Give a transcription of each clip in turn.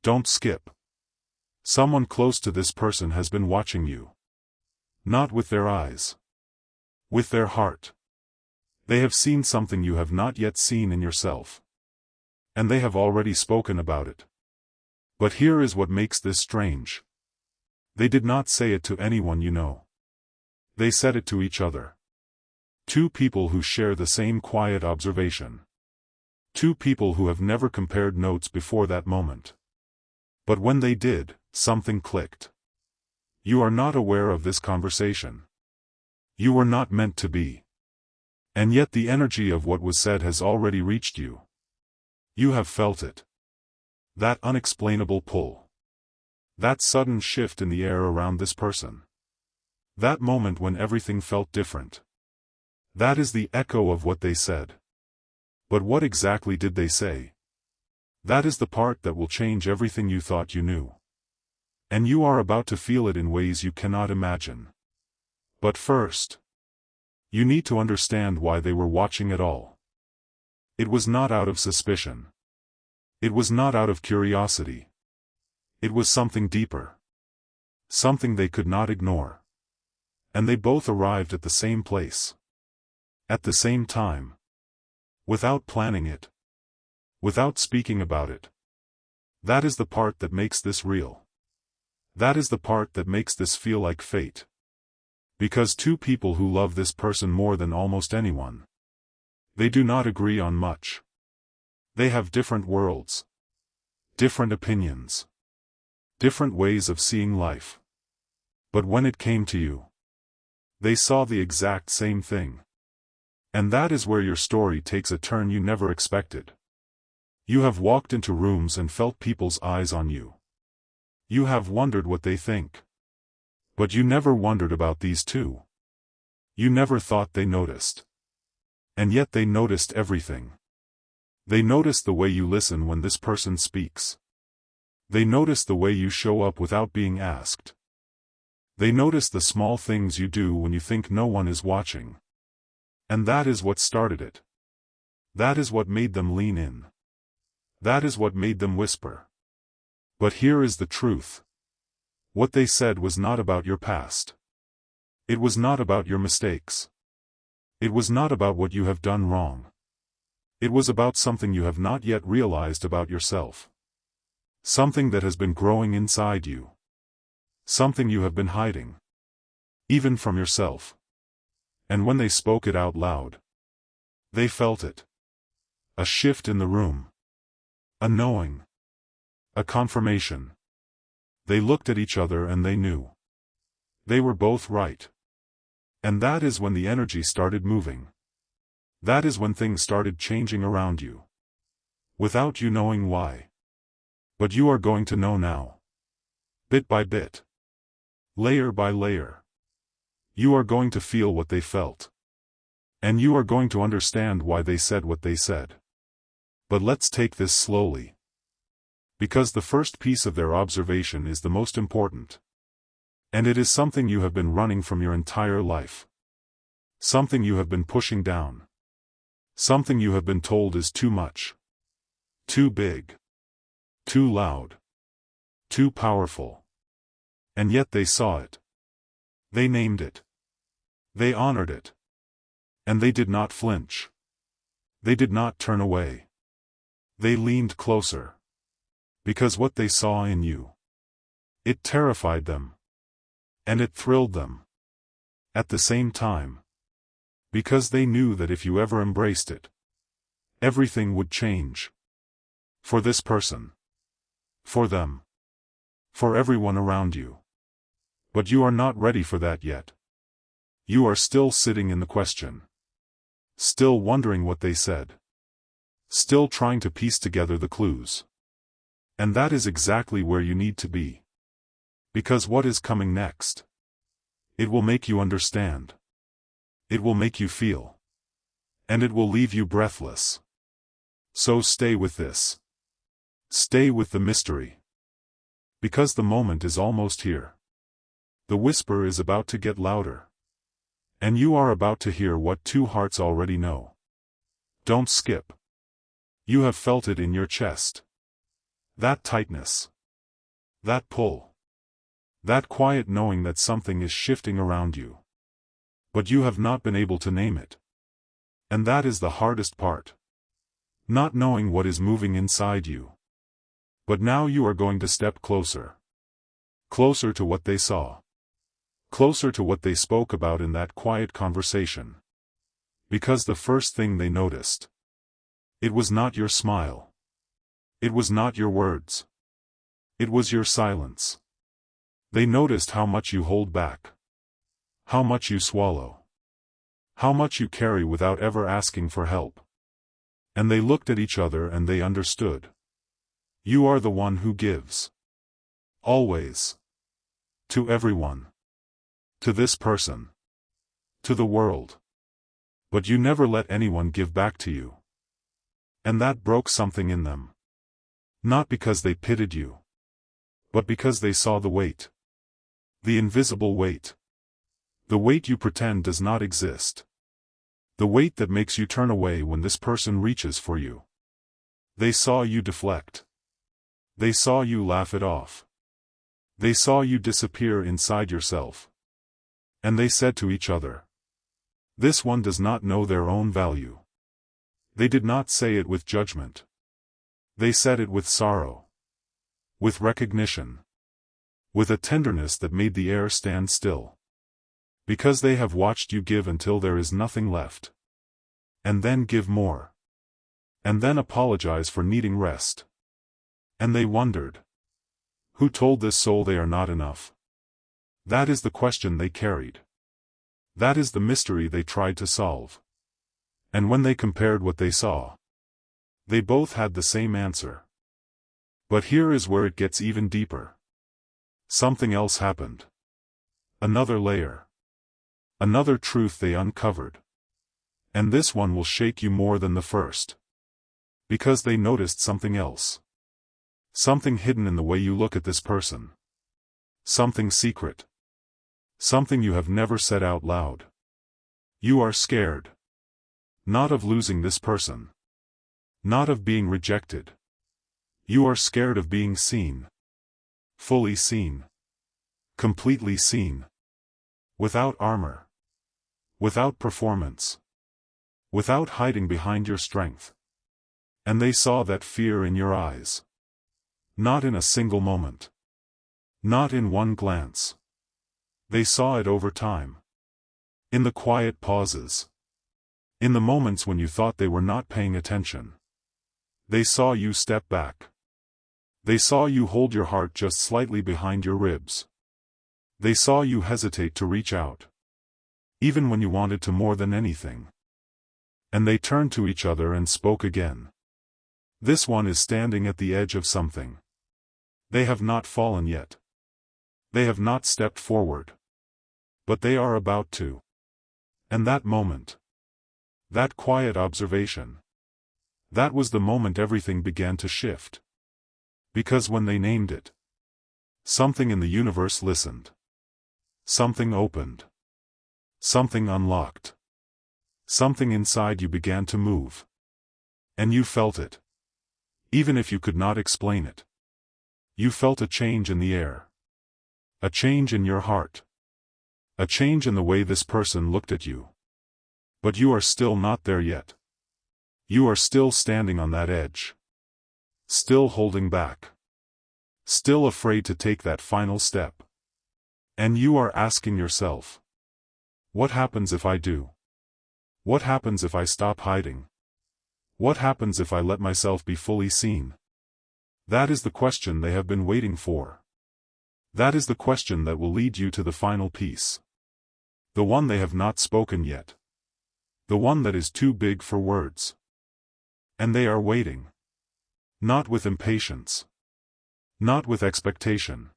Don't skip. Someone close to this person has been watching you. Not with their eyes. With their heart. They have seen something you have not yet seen in yourself. And they have already spoken about it. But here is what makes this strange. They did not say it to anyone you know. They said it to each other. Two people who share the same quiet observation. Two people who have never compared notes before that moment. But when they did, something clicked. You are not aware of this conversation. You were not meant to be. And yet the energy of what was said has already reached you. You have felt it. That unexplainable pull. That sudden shift in the air around this person. That moment when everything felt different. That is the echo of what they said. But what exactly did they say? That is the part that will change everything you thought you knew. And you are about to feel it in ways you cannot imagine. But first, you need to understand why they were watching at all. It was not out of suspicion. It was not out of curiosity. It was something deeper. Something they could not ignore. And they both arrived at the same place. At the same time. Without planning it. Without speaking about it. That is the part that makes this real. That is the part that makes this feel like fate. Because two people who love this person more than almost anyone. They do not agree on much. They have different worlds. Different opinions. Different ways of seeing life. But when it came to you, they saw the exact same thing. And that is where your story takes a turn you never expected. You have walked into rooms and felt people's eyes on you. You have wondered what they think. But you never wondered about these two. You never thought they noticed. And yet they noticed everything. They noticed the way you listen when this person speaks. They noticed the way you show up without being asked. They noticed the small things you do when you think no one is watching. And that is what started it. That is what made them lean in. That is what made them whisper. But here is the truth. What they said was not about your past. It was not about your mistakes. It was not about what you have done wrong. It was about something you have not yet realized about yourself. Something that has been growing inside you. Something you have been hiding. Even from yourself. And when they spoke it out loud, they felt it. A shift in the room. A knowing. A confirmation. They looked at each other and they knew. They were both right. And that is when the energy started moving. That is when things started changing around you. Without you knowing why. But you are going to know now. Bit by bit. Layer by layer. You are going to feel what they felt. And you are going to understand why they said what they said. But let's take this slowly. Because the first piece of their observation is the most important. And it is something you have been running from your entire life. Something you have been pushing down. Something you have been told is too much. Too big. Too loud. Too powerful. And yet they saw it. They named it. They honored it. And they did not flinch. They did not turn away. They leaned closer. Because what they saw in you, it terrified them. And it thrilled them. At the same time. Because they knew that if you ever embraced it, everything would change. For this person. For them. For everyone around you. But you are not ready for that yet. You are still sitting in the question. Still wondering what they said. Still trying to piece together the clues. And that is exactly where you need to be. Because what is coming next? It will make you understand. It will make you feel. And it will leave you breathless. So stay with this. Stay with the mystery. Because the moment is almost here. The whisper is about to get louder. And you are about to hear what two hearts already know. Don't skip. You have felt it in your chest. That tightness. That pull. That quiet knowing that something is shifting around you. But you have not been able to name it. And that is the hardest part. Not knowing what is moving inside you. But now you are going to step closer. Closer to what they saw. Closer to what they spoke about in that quiet conversation. Because the first thing they noticed. It was not your smile. It was not your words. It was your silence. They noticed how much you hold back. How much you swallow. How much you carry without ever asking for help. And they looked at each other and they understood. You are the one who gives. Always. To everyone. To this person. To the world. But you never let anyone give back to you. And that broke something in them. Not because they pitied you. But because they saw the weight. The invisible weight. The weight you pretend does not exist. The weight that makes you turn away when this person reaches for you. They saw you deflect. They saw you laugh it off. They saw you disappear inside yourself. And they said to each other, this one does not know their own value. They did not say it with judgment. They said it with sorrow. With recognition. With a tenderness that made the air stand still. Because they have watched you give until there is nothing left. And then give more. And then apologize for needing rest. And they wondered. Who told this soul they are not enough? That is the question they carried. That is the mystery they tried to solve. And when they compared what they saw, they both had the same answer. But here is where it gets even deeper. Something else happened. Another layer. Another truth they uncovered. And this one will shake you more than the first. Because they noticed something else. Something hidden in the way you look at this person. Something secret. Something you have never said out loud. You are scared. Not of losing this person. Not of being rejected. You are scared of being seen. Fully seen. Completely seen. Without armor. Without performance. Without hiding behind your strength. And they saw that fear in your eyes. Not in a single moment. Not in one glance. They saw it over time. In the quiet pauses. In the moments when you thought they were not paying attention. They saw you step back. They saw you hold your heart just slightly behind your ribs. They saw you hesitate to reach out. Even when you wanted to more than anything. And they turned to each other and spoke again. This one is standing at the edge of something. They have not fallen yet. They have not stepped forward. But they are about to. And that moment. That quiet observation. That was the moment everything began to shift. Because when they named it, something in the universe listened. Something opened. Something unlocked. Something inside you began to move. And you felt it. Even if you could not explain it. You felt a change in the air. A change in your heart. A change in the way this person looked at you. But you are still not there yet. You are still standing on that edge. Still holding back. Still afraid to take that final step. And you are asking yourself, what happens if I do? What happens if I stop hiding? What happens if I let myself be fully seen? That is the question they have been waiting for. That is the question that will lead you to the final piece. The one they have not spoken yet. The one that is too big for words. And they are waiting. Not with impatience. Not with expectation.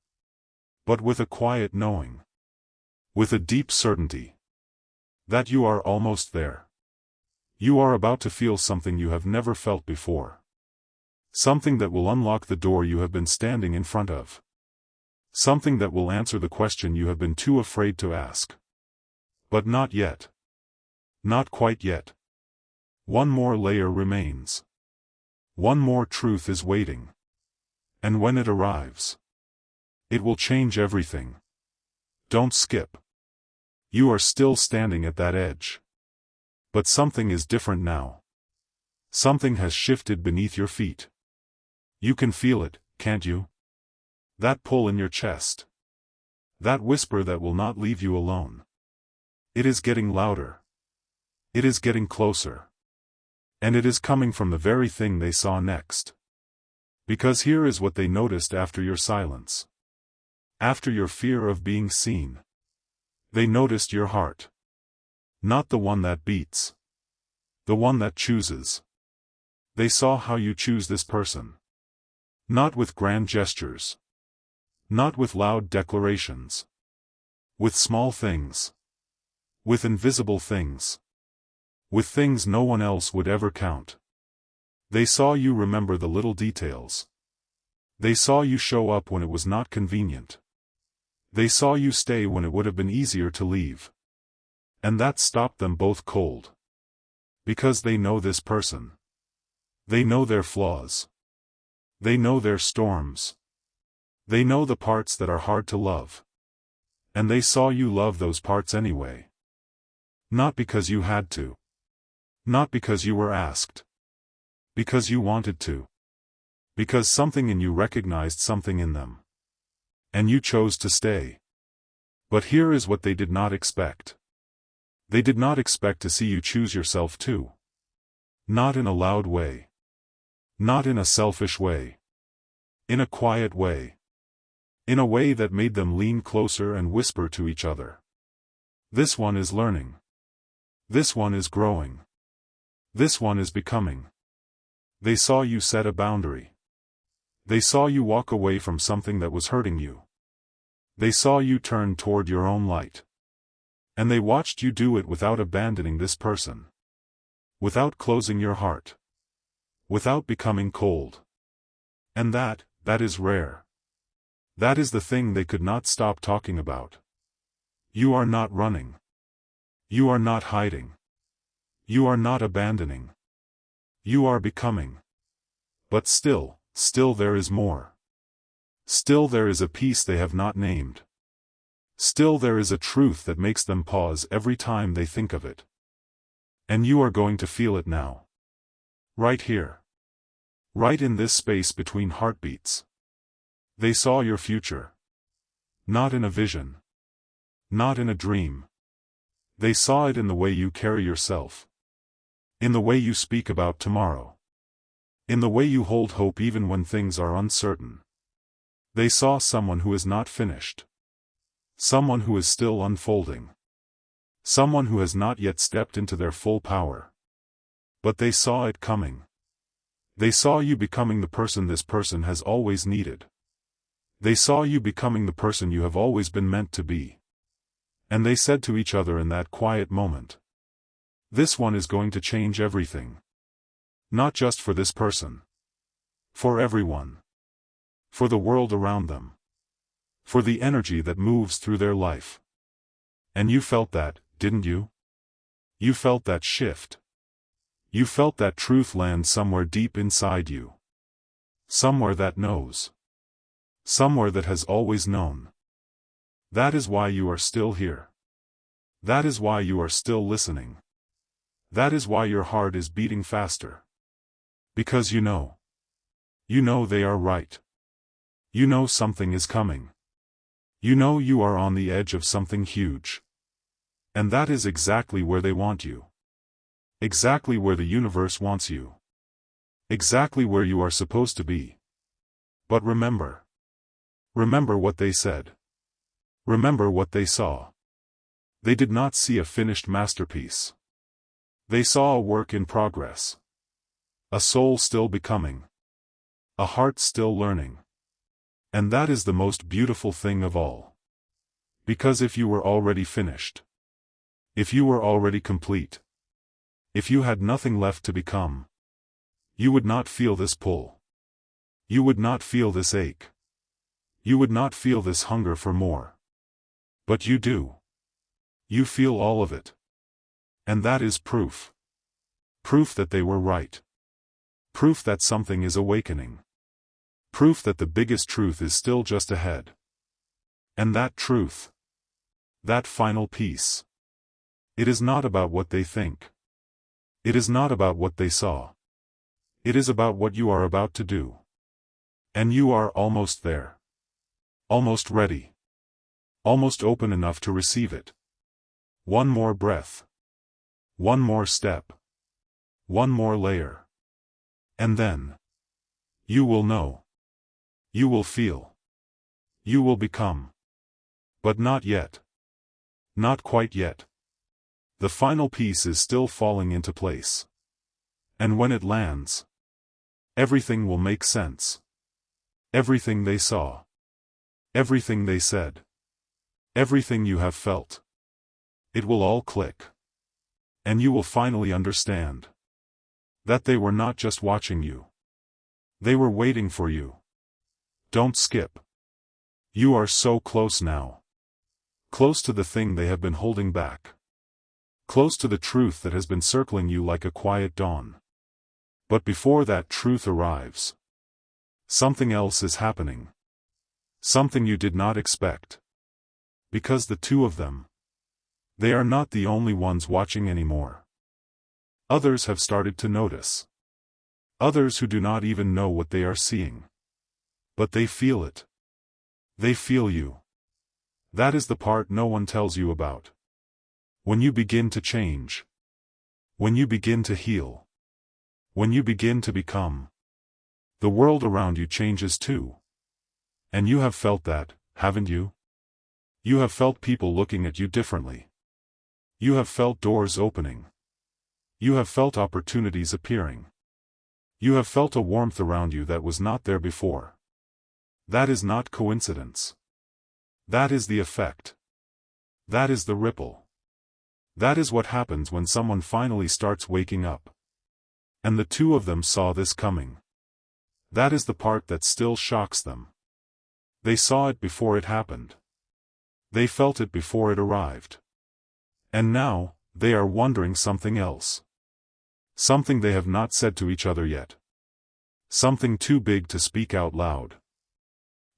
But with a quiet knowing. With a deep certainty. That you are almost there. You are about to feel something you have never felt before. Something that will unlock the door you have been standing in front of. Something that will answer the question you have been too afraid to ask. But not yet. Not quite yet. One more layer remains. One more truth is waiting. And when it arrives, It will change everything. Don't skip. You are still standing at that edge. But something is different now. Something has shifted beneath your feet. You can feel it, can't you? That pull in your chest. That whisper that will not leave you alone. It is getting louder. It is getting closer. And it is coming from the very thing they saw next. Because here is what they noticed after your silence. After your fear of being seen. They noticed your heart. Not the one that beats. The one that chooses. They saw how you choose this person. Not with grand gestures. Not with loud declarations. With small things. With invisible things. With things no one else would ever count. They saw you remember the little details. They saw you show up when it was not convenient. They saw you stay when it would have been easier to leave. And that stopped them both cold. Because they know this person. They know their flaws. They know their storms. They know the parts that are hard to love. And they saw you love those parts anyway. Not because you had to. Not because you were asked. Because you wanted to. Because something in you recognized something in them. And you chose to stay. But here is what they did not expect. They did not expect to see you choose yourself too. Not in a loud way. Not in a selfish way. In a quiet way. In a way that made them lean closer and whisper to each other. This one is learning. This one is growing. This one is becoming. They saw you set a boundary. They saw you walk away from something that was hurting you. They saw you turn toward your own light. And they watched you do it without abandoning this person. Without closing your heart. Without becoming cold. And that is rare. That is the thing they could not stop talking about. You are not running. You are not hiding. You are not abandoning. You are becoming. But still there is more. Still there is a peace they have not named. Still there is a truth that makes them pause every time they think of it. And you are going to feel it now. Right here. Right in this space between heartbeats. They saw your future. Not in a vision. Not in a dream. They saw it in the way you carry yourself. In the way you speak about tomorrow. In the way you hold hope even when things are uncertain. They saw someone who is not finished. Someone who is still unfolding. Someone who has not yet stepped into their full power. But they saw it coming. They saw you becoming the person this person has always needed. They saw you becoming the person you have always been meant to be. And they said to each other in that quiet moment, this one is going to change everything. Not just for this person. For everyone. For the world around them. For the energy that moves through their life. And you felt that, didn't you? You felt that shift. You felt that truth land somewhere deep inside you. Somewhere that knows. Somewhere that has always known. That is why you are still here. That is why you are still listening. That is why your heart is beating faster. Because you know. You know they are right. You know something is coming. You know you are on the edge of something huge. And that is exactly where they want you. Exactly where the universe wants you. Exactly where you are supposed to be. But remember. Remember what they said. Remember what they saw. They did not see a finished masterpiece. They saw a work in progress. A soul still becoming. A heart still learning. And that is the most beautiful thing of all. Because if you were already finished. If you were already complete. If you had nothing left to become. You would not feel this pull. You would not feel this ache. You would not feel this hunger for more. But you do. You feel all of it. And that is proof. Proof that they were right. Proof that something is awakening. Proof that the biggest truth is still just ahead. And that truth, that final piece, it is not about what they think. It is not about what they saw. It is about what you are about to do. And you are almost there. Almost ready. Almost open enough to receive it. One more breath. One more step. One more layer. And then, you will know. You will feel. You will become. But not yet. Not quite yet. The final piece is still falling into place. And when it lands, everything will make sense. Everything they saw. Everything they said. Everything you have felt. It will all click. And you will finally understand that they were not just watching you. They were waiting for you. Don't skip. You are so close now. Close to the thing they have been holding back. Close to the truth that has been circling you like a quiet dawn. But before that truth arrives, something else is happening. Something you did not expect. Because the two of them, they are not the only ones watching anymore. Others have started to notice. Others who do not even know what they are seeing. But they feel it. They feel you. That is the part no one tells you about. When you begin to change. When you begin to heal. When you begin to become. The world around you changes too. And you have felt that, haven't you? You have felt people looking at you differently. You have felt doors opening. You have felt opportunities appearing. You have felt a warmth around you that was not there before. That is not coincidence. That is the effect. That is the ripple. That is what happens when someone finally starts waking up. And the two of them saw this coming. That is the part that still shocks them. They saw it before it happened. They felt it before it arrived. And now, they are wondering something else. Something they have not said to each other yet. Something too big to speak out loud.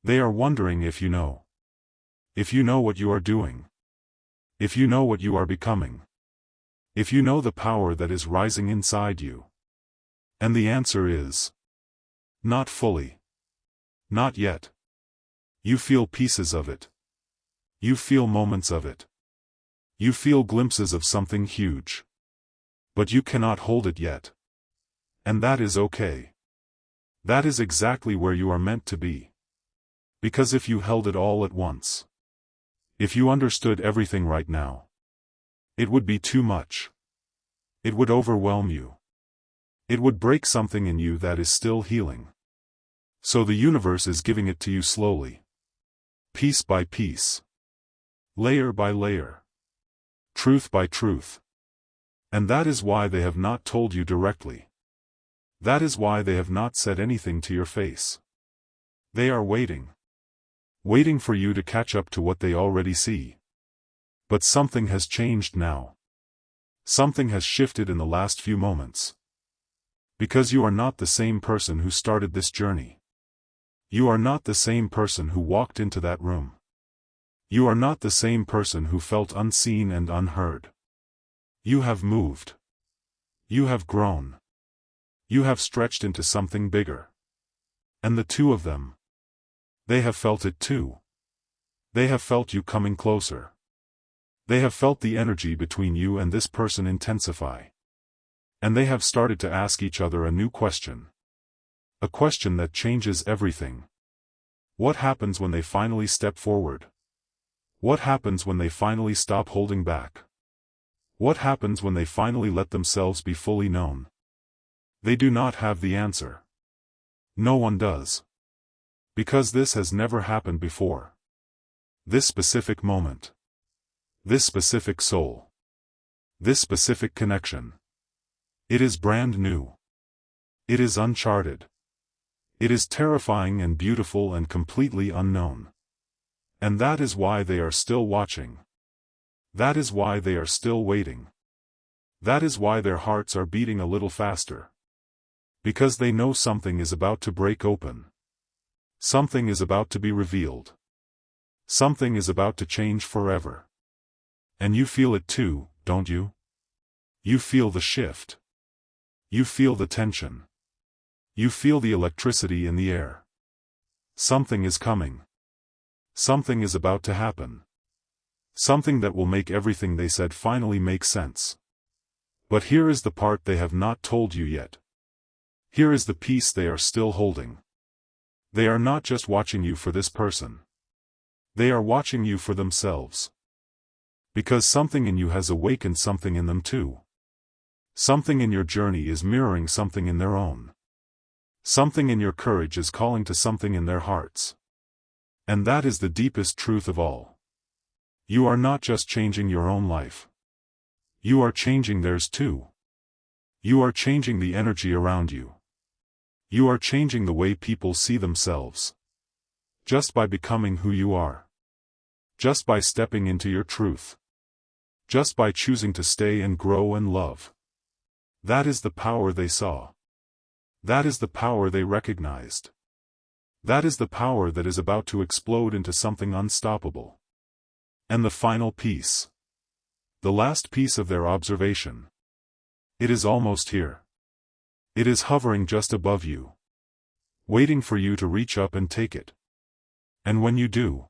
They are wondering if you know. If you know what you are doing. If you know what you are becoming. If you know the power that is rising inside you. And the answer is, not fully. Not yet. You feel pieces of it. You feel moments of it. You feel glimpses of something huge. But you cannot hold it yet. And that is okay. That is exactly where you are meant to be. Because if you held it all at once, if you understood everything right now, it would be too much. It would overwhelm you. It would break something in you that is still healing. So the universe is giving it to you slowly. Piece by piece. Layer by layer. Truth by truth. And that is why they have not told you directly. That is why they have not said anything to your face. They are waiting. Waiting for you to catch up to what they already see. But something has changed now. Something has shifted in the last few moments. Because you are not the same person who started this journey. You are not the same person who walked into that room. You are not the same person who felt unseen and unheard. You have moved. You have grown. You have stretched into something bigger. And the two of them, they have felt it too. They have felt you coming closer. They have felt the energy between you and this person intensify. And they have started to ask each other a new question. A question that changes everything. What happens when they finally step forward? What happens when they finally stop holding back? What happens when they finally let themselves be fully known? They do not have the answer. No one does. Because this has never happened before. This specific moment. This specific soul. This specific connection. It is brand new. It is uncharted. It is terrifying and beautiful and completely unknown. And that is why they are still watching. That is why they are still waiting. That is why their hearts are beating a little faster. Because they know something is about to break open. Something is about to be revealed. Something is about to change forever. And you feel it too, don't you? You feel the shift. You feel the tension. You feel the electricity in the air. Something is coming. Something is about to happen. Something that will make everything they said finally make sense. But here is the part they have not told you yet. Here is the piece they are still holding. They are not just watching you for this person. They are watching you for themselves. Because something in you has awakened something in them too. Something in your journey is mirroring something in their own. Something in your courage is calling to something in their hearts. And that is the deepest truth of all. You are not just changing your own life. You are changing theirs too. You are changing the energy around you. You are changing the way people see themselves. Just by becoming who you are. Just by stepping into your truth. Just by choosing to stay and grow and love. That is the power they saw. That is the power they recognized. That is the power that is about to explode into something unstoppable. And the final piece. The last piece of their observation. It is almost here. It is hovering just above you. Waiting for you to reach up and take it. And when you do,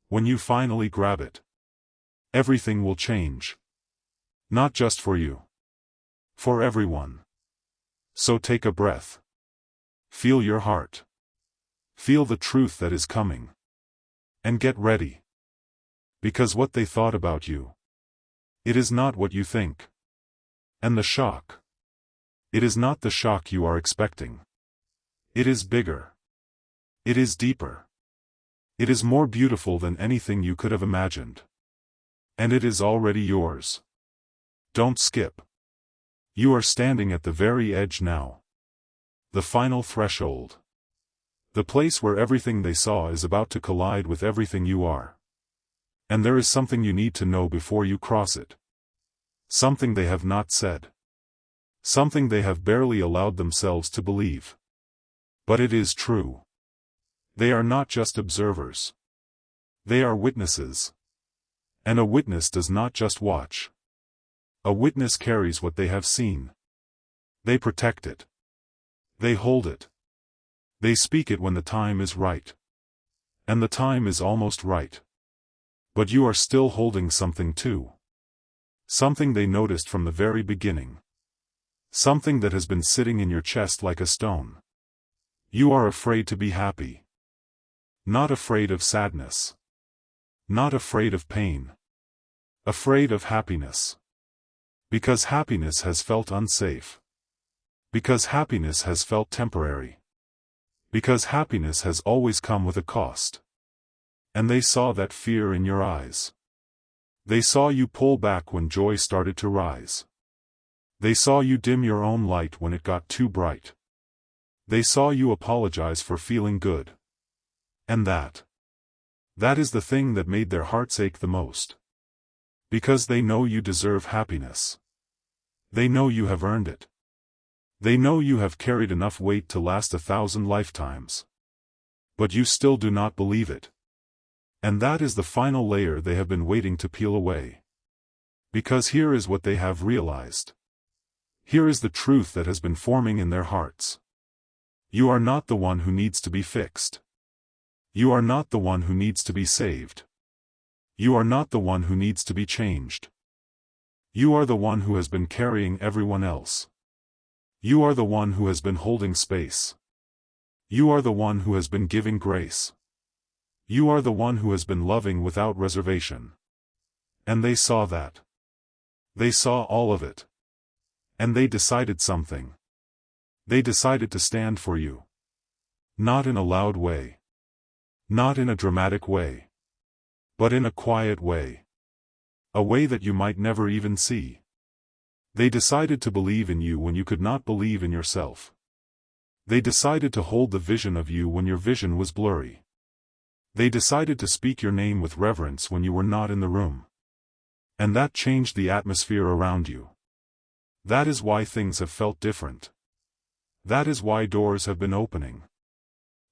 when you finally grab it, everything will change. Not just for you. For everyone. So take a breath. Feel your heart. Feel the truth that is coming. And get ready. Because what they thought about you, it is not what you think. And the shock. It is not the shock you are expecting. It is bigger. It is deeper. It is more beautiful than anything you could have imagined. And it is already yours. Don't skip. You are standing at the very edge now. The final threshold. The place where everything they saw is about to collide with everything you are. And there is something you need to know before you cross it. Something they have not said. Something they have barely allowed themselves to believe. But it is true. They are not just observers. They are witnesses. And a witness does not just watch. A witness carries what they have seen. They protect it. They hold it. They speak it when the time is right. And the time is almost right. But you are still holding something too. Something they noticed from the very beginning. Something that has been sitting in your chest like a stone. You are afraid to be happy. Not afraid of sadness. Not afraid of pain. Afraid of happiness. Because happiness has felt unsafe. Because happiness has felt temporary. Because happiness has always come with a cost. And they saw that fear in your eyes. They saw you pull back when joy started to rise. They saw you dim your own light when it got too bright. They saw you apologize for feeling good. And that is the thing that made their hearts ache the most. Because they know you deserve happiness. They know you have earned it. They know you have carried enough weight to last 1,000 lifetimes. But you still do not believe it. And that is the final layer they have been waiting to peel away. Because here is what they have realized. Here is the truth that has been forming in their hearts. You are not the one who needs to be fixed. You are not the one who needs to be saved. You are not the one who needs to be changed. You are the one who has been carrying everyone else. You are the one who has been holding space. You are the one who has been giving grace. You are the one who has been loving without reservation. And they saw that. They saw all of it. And they decided something. They decided to stand for you. Not in a loud way. Not in a dramatic way. But in a quiet way. A way that you might never even see. They decided to believe in you when you could not believe in yourself. They decided to hold the vision of you when your vision was blurry. They decided to speak your name with reverence when you were not in the room. And that changed the atmosphere around you. That is why things have felt different. That is why doors have been opening.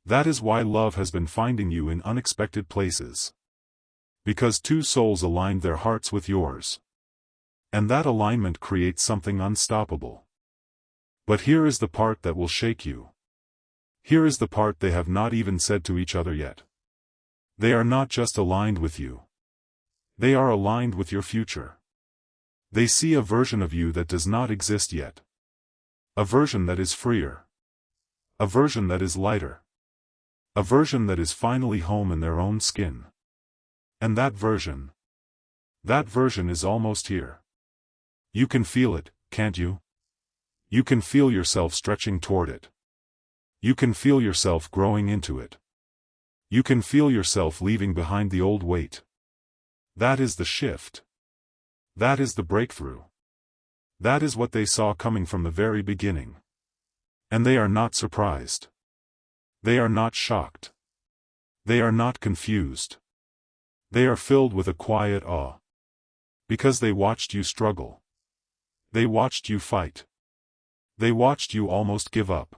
That is why love has been finding you in unexpected places. Because two souls aligned their hearts with yours. And that alignment creates something unstoppable. But here is the part that will shake you. Here is the part they have not even said to each other yet. They are not just aligned with you. They are aligned with your future. They see a version of you that does not exist yet. A version that is freer. A version that is lighter. A version that is finally home in their own skin. And that version is almost here. You can feel it, can't you? You can feel yourself stretching toward it. You can feel yourself growing into it. You can feel yourself leaving behind the old weight. That is the shift. That is the breakthrough. That is what they saw coming from the very beginning. And they are not surprised. They are not shocked. They are not confused. They are filled with a quiet awe. Because they watched you struggle. They watched you fight. They watched you almost give up.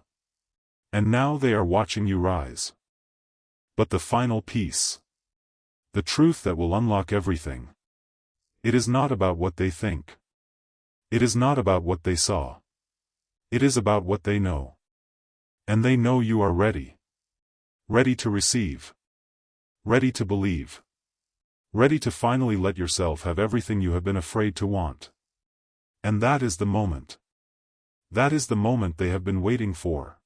And now they are watching you rise. But the final piece. The truth that will unlock everything. It is not about what they think. It is not about what they saw. It is about what they know. And they know you are ready. Ready to receive. Ready to believe. Ready to finally let yourself have everything you have been afraid to want. And that is the moment. That is the moment they have been waiting for.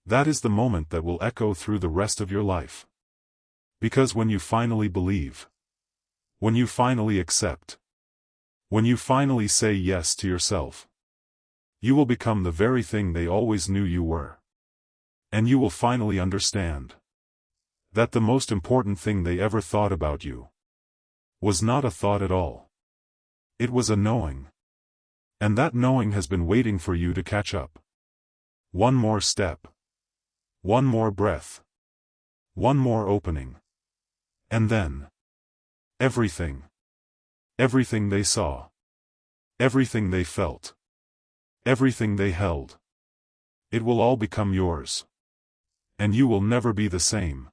That is the moment that will echo through the rest of your life. Because when you finally believe, when you finally accept, when you finally say yes to yourself, you will become the very thing they always knew you were. And you will finally understand that the most important thing they ever thought about you was not a thought at all. It was a knowing. And that knowing has been waiting for you to catch up. One more step. One more breath. One more opening. And then, everything. Everything they saw. Everything they felt. Everything they held. It will all become yours. And you will never be the same.